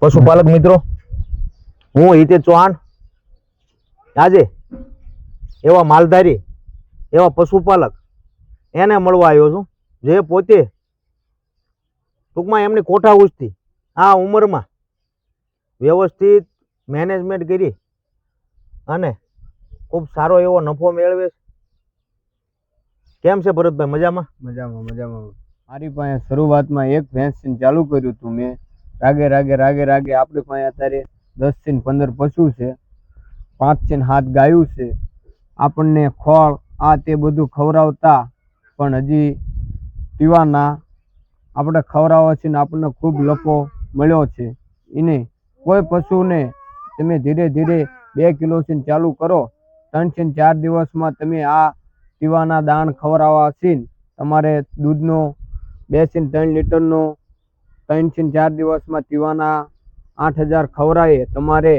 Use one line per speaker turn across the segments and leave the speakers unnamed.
પશુપાલક મિત્રો, હું હિતેશ ચૌહાણ આજે એવા માલધારી એવા પશુપાલક એને મળવા આવ્યો છું જે પોતે ટૂંકમાં એમની કોઠાઉસથી આ ઉંમરમાં વ્યવસ્થિત મેનેજમેન્ટ કરી અને ખૂબ સારો એવો નફો મેળવે છે. કેમ છે ભરતભાઈ? મજામાં?
મજામાં. મારી પાસે શરૂઆતમાં એક ભેંસ ચાલુ કર્યું હતું મેં. રાગે આપણી પાસે અત્યારે 10 થી 15 પશુ છે, 5 થી 7 ગાયું છે. આપણને ખોળ આ તે બધું ખવડાવતા પણ હજી પીવાના આપણે ખવડાવવાથી આપણને ખૂબ નફો મળ્યો છે. એને કોઈ પશુને તમે ધીરે 2 કિલોથી ચાલુ કરો, 3 થી 4 દિવસમાં તમે આ પીવાના દાણ ખવડાવવાથી તમારે દૂધનો 2 થી 3 લીટરનો 3 થી 4 દિવસમાં પીવાના 8000 ખવડાવીએ તમારે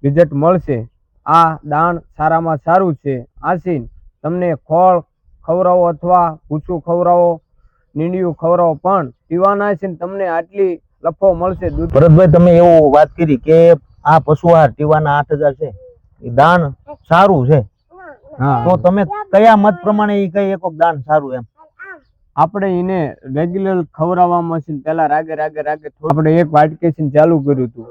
રિઝલ્ટ મળશે. આ દાણ સારામાં સારું છે. આથી તમને ખોળ ખવડાવો અથવા ભૂસું ખવડાવો, નીંડિયું ખવડાવો, પણ પીવાના છે તમને આટલી નફો મળશે.
ભરતભાઈ, તમે એવું વાત કરી કે આ પશુ આહાર પીવાના 8000 છે, એ દાણ સારું છે. તો તમે કયા મત પ્રમાણે એ કઈ એક દાણ સારું એમ?
આપણે એને રેગ્યુલર ખવડાવવામાં છે પેલા રાગે આપણે એક વાટકેથી ચાલુ કર્યું હતું.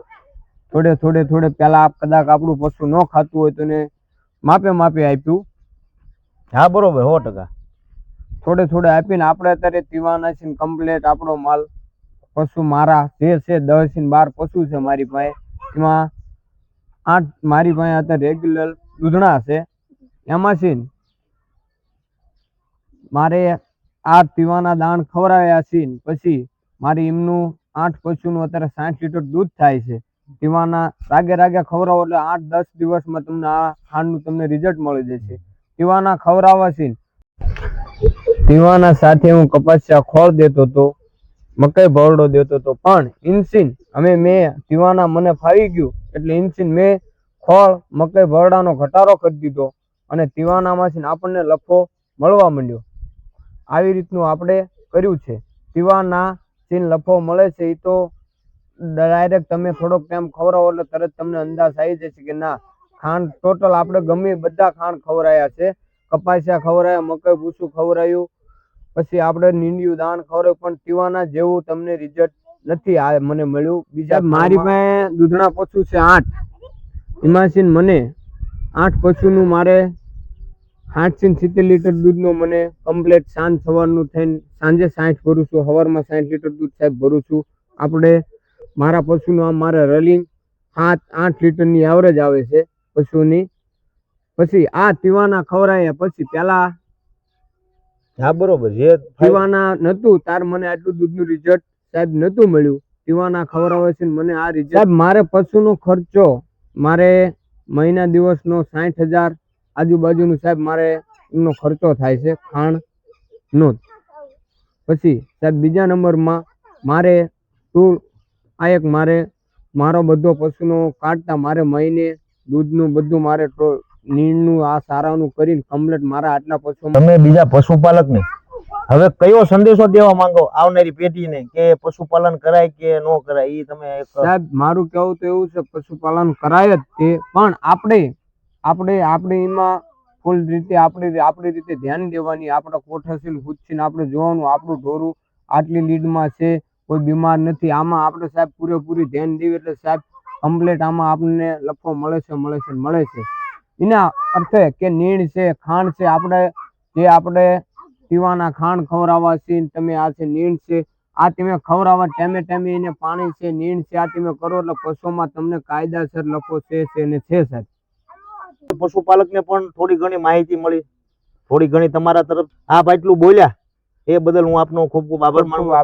થોડે પેલા કદાચ આપણું પશુ ન ખાતું હોય તો એને માપે આપ્યું.
હા બરોબર, 100%.
થોડે આપીને આપણે અત્યારે પીવાના છે કમ્પ્લેટ આપણો માલ પશુ મારા જે છે 10 થી 12 પશુ છે મારી પાસે. એમાં 8 મારી પાસે અત્યારે રેગ્યુલર દૂધણા છે. એમાંથી મારે આ પીવાના દાણ ખવડાવ્યા છે. પછી મારી એમનું 8 પશુનું અત્યારે 60 લીટર દૂધ થાય છે. પીવાના રાગે ખવડાવો એટલે 8-10 દિવસમાં તમને આ ખાંડનું તમને રિઝલ્ટ મળી જશે. પીવાના ખવડાવવાથી પીવાના સાથે હું કપાસિયા ખોળ દેતો હતો, મકાઈ ભરડો દેતો હતો, પણ ઇન્સીન મેં પીવાના મને ફાવી ગયું એટલે ઇન્સીન મેં ખોળ મકાઈ ભરડાનો ઘટાડો કરી દીધો અને પીવાનામાંથી આપણને નફો મળવા માંડ્યો. આવી રીતનું આપણે કર્યું છે. પીવાના થી નફો મળે છે. એ તો ડાયરેક્ટ તમે થોડોક ટાઈમ ખવડાવો એટલે તરત તમને અંદાજ આવી જશે કે ના ખાંડ ટોટલ આપણે ગમે બધા ખાંડ ખવડાયા છે. કપાસિયા ખવડાયા, મકાઈ ભૂસું ખવડાયું, પછી આપણે નીંડિયું દાણ ખવડાવ્યું, પણ પીવાના જેવું તમને રિઝલ્ટ નથી આ મને મળ્યું. બીજા મારી પાસે દૂધણા પશુ છે 8. એમાંથી મને 8 પશુનું મારે 60 થી 70 લીટર દૂધનો મને કમ્પ્લેટ સાંજ સવારનું થઈને સાંજે 60 ભરું છું, સવારમાં 60 લીટર દૂધ સાહેબ ભરું છું. આપણે મારા પશુનું આમ મારે રનિંગ 7-8 લીટરની એવરેજ આવે છે પશુની. પછી આ પીવાના ખવડાવ્યા પછી પેલા
હા બરોબર, જે
પીવાના નતું તાર મને આટલું દૂધનું રિઝલ્ટ સાહેબ નતું મળ્યું. પીવાના ખવડાવે છે મને આ રિઝલ્ટ. સાહેબ મારે પશુનો ખર્ચો મારે મહિના દિવસનો 60,000 આજુબાજુનું સાહેબ મારે એમનો ખર્ચો થાય છે ખાંડ નો. પછી સાહેબ બીજા નંબરમાં મારે મારો બધો પશુનો કાઢતા મારે મહિને દૂધનું બધું મારે નીણનું આ સારાનું કરીને કમ્પ્લેટ મારા આટલા પશુ.
તમે બીજા પશુપાલકને હવે કયો સંદેશો દેવા માંગો આવનારી પેઢીને કે પશુપાલન કરાય કે ન કરાય? એ તમે
સાહેબ મારું કહેવું તો એવું છે પશુપાલન કરાય જ તે, પણ આપણે એમાં ફૂલ રીતે આપણી રીતે ધ્યાન દેવાની. આપણે કોઠાસીલ હુચ્છીને આપણે જોવાનું આપણું ઢોરું આટલી લીડમાં છે, કોઈ બીમાર નથી. આમાં આપણે સાહેબ પૂરેપૂરી ધ્યાન દેવી એટલે સાહેબ કમ્પ્લેટ આમાં આપણને નફો મળે છે. એના અર્થે કે નીણ છે, ખાંડ છે, આપણે પીવાના ખાંડ ખવડાવવા છે. તમે આ છે નીણ છે, આ તમે ખવડાવવા ટાઈમે એને પાણી છે, નીણ છે, આ તમે કરો એટલે પશુમાં તમને કાયદાસર નફો છે સાહેબ.
પશુપાલકને પણ થોડી ઘણી માહિતી મળી, થોડી ઘણી તમારા તરફ આપ આટલું બોલ્યા એ બદલ હું આપનો ખૂબ ખૂબ આભાર માનું.